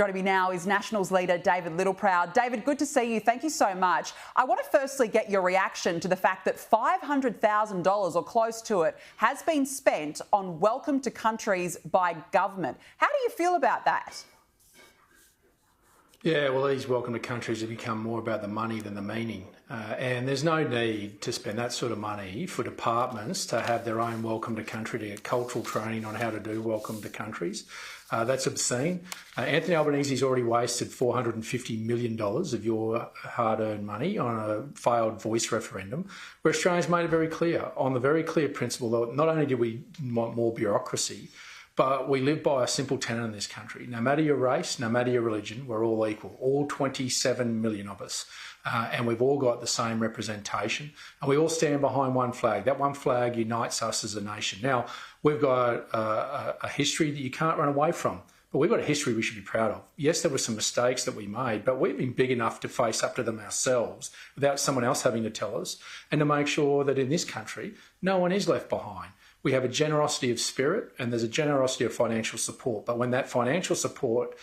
Joining me now is Nationals leader David Littleproud. David, good to see you. Thank you so much. I want to firstly get your reaction to the fact that $500,000 or close to it has been spent on welcome to countries by government. How do you feel about that? Yeah, well, these welcome to countries have become more about the money than the meaning. And there's no need to spend that sort of money for departments to have their own welcome to country, to get cultural training on how to do welcome to countries. That's obscene. Anthony Albanese's already wasted $450 million of your hard-earned money on a failed voice referendum, where Australians made it very clear, on the very clear principle that not only do we want more bureaucracy, but we live by a simple tenet in this country. No matter your race, no matter your religion, we're all equal, all 27 million of us. And we've all got the same representation. And we all stand behind one flag. That one flag unites us as a nation. Now, we've got a history that you can't run away from. But we've got a history we should be proud of. Yes, there were some mistakes that we made, but we've been big enough to face up to them ourselves without someone else having to tell us, and to make sure that in this country, no one is left behind. We have a generosity of spirit and there's a generosity of financial support. But when that financial support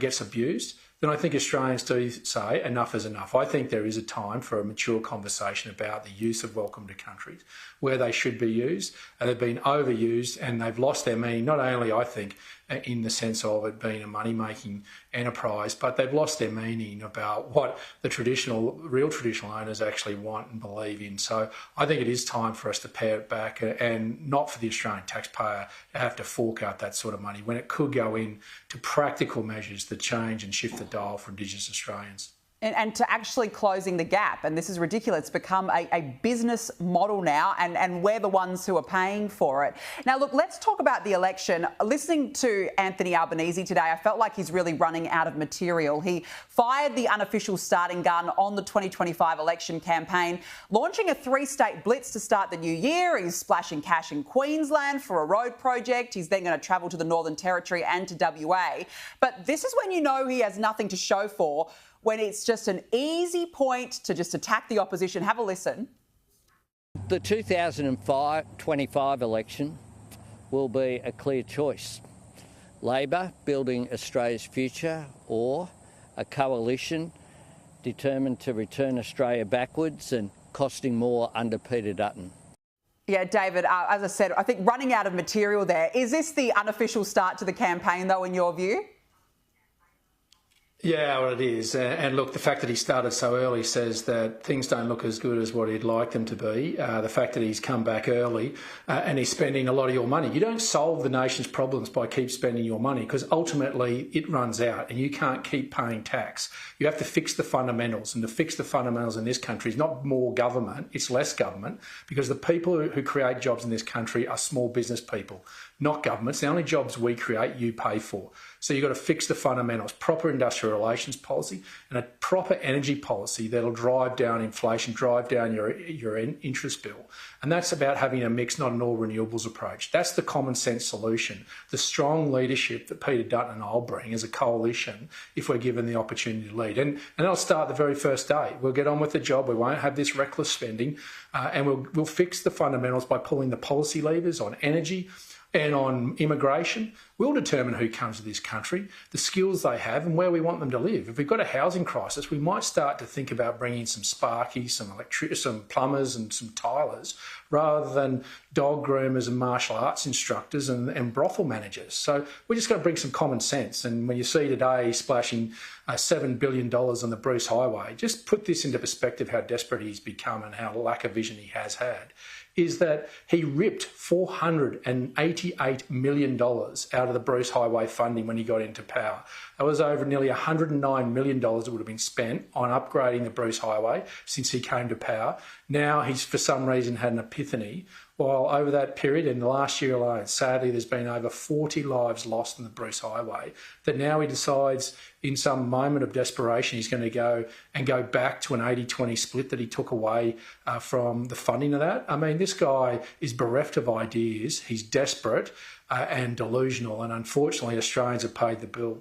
gets abused, then I think Australians do say enough is enough. I think there is a time for a mature conversation about the use of welcome to countries, where they should be used. They've been overused and they've lost their meaning, not only, I think, in the sense of it being a money-making enterprise, but they've lost their meaning about what the real traditional owners actually want and believe in. So I think it is time for us to pare it back and not for the Australian taxpayer to have to fork out that sort of money when it could go in to practical measures that change and shift the dial for Indigenous Australians. And to actually closing the gap, and this is ridiculous, it's become a business model now, and we're the ones who are paying for it. Now, look, let's talk about the election. Listening to Anthony Albanese today, I felt like he's really running out of material. He fired the unofficial starting gun on the 2025 election campaign, launching a 3-state blitz to start the new year. He's splashing cash in Queensland for a road project. He's then going to travel to the Northern Territory and to WA. But this is when you know he has nothing to show for, when it's just an easy point to just attack the opposition. Have a listen. The 2025 election will be a clear choice. Labor building Australia's future, or a coalition determined to return Australia backwards and costing more under Peter Dutton. Yeah, David, as I said, I think running out of material there. Is this the unofficial start to the campaign, though, in your view? Yeah, well, it is. And look, the fact that he started so early says that things don't look as good as what he'd like them to be. The fact that he's come back early and he's spending a lot of your money. You don't solve the nation's problems by keep spending your money, because ultimately it runs out and you can't keep paying tax. You have to fix the fundamentals, and to fix the fundamentals in this country is not more government, it's less government, because the people who create jobs in this country are small business people, not governments. The only jobs we create, you pay for. So you've got to fix the fundamentals, proper industrial relations policy and a proper energy policy that'll drive down inflation, drive down your interest bill. And that's about having a mix, not an all renewables approach. That's the common sense solution, the strong leadership that Peter Dutton and I'll bring as a coalition if we're given the opportunity to lead. And that'll start the very first day. We'll get on with the job. We won't have this reckless spending, and we'll fix the fundamentals by pulling the policy levers on energy and on immigration. We'll determine who comes to this country, the skills they have and where we want them to live. If we've got a housing crisis, we might start to think about bringing some sparkies, some plumbers and some tilers, rather than dog groomers and martial arts instructors and brothel managers. So we just got to bring some common sense. And when you see today splashing $7 billion on the Bruce Highway, just put this into perspective how desperate he's become and how lack of vision he has had, is that he ripped $488 million out of the Bruce Highway funding when he got into power. That was over nearly $109 million that would have been spent on upgrading the Bruce Highway since he came to power. Now he's, for some reason, had an epiphany. While over that period, in the last year alone, sadly, there's been over 40 lives lost on the Bruce Highway, that now he decides in some moment of desperation he's going to go back to an 80-20 split that he took away from the funding of that. I mean, this guy is bereft of ideas. He's desperate and delusional, and unfortunately Australians have paid the bill.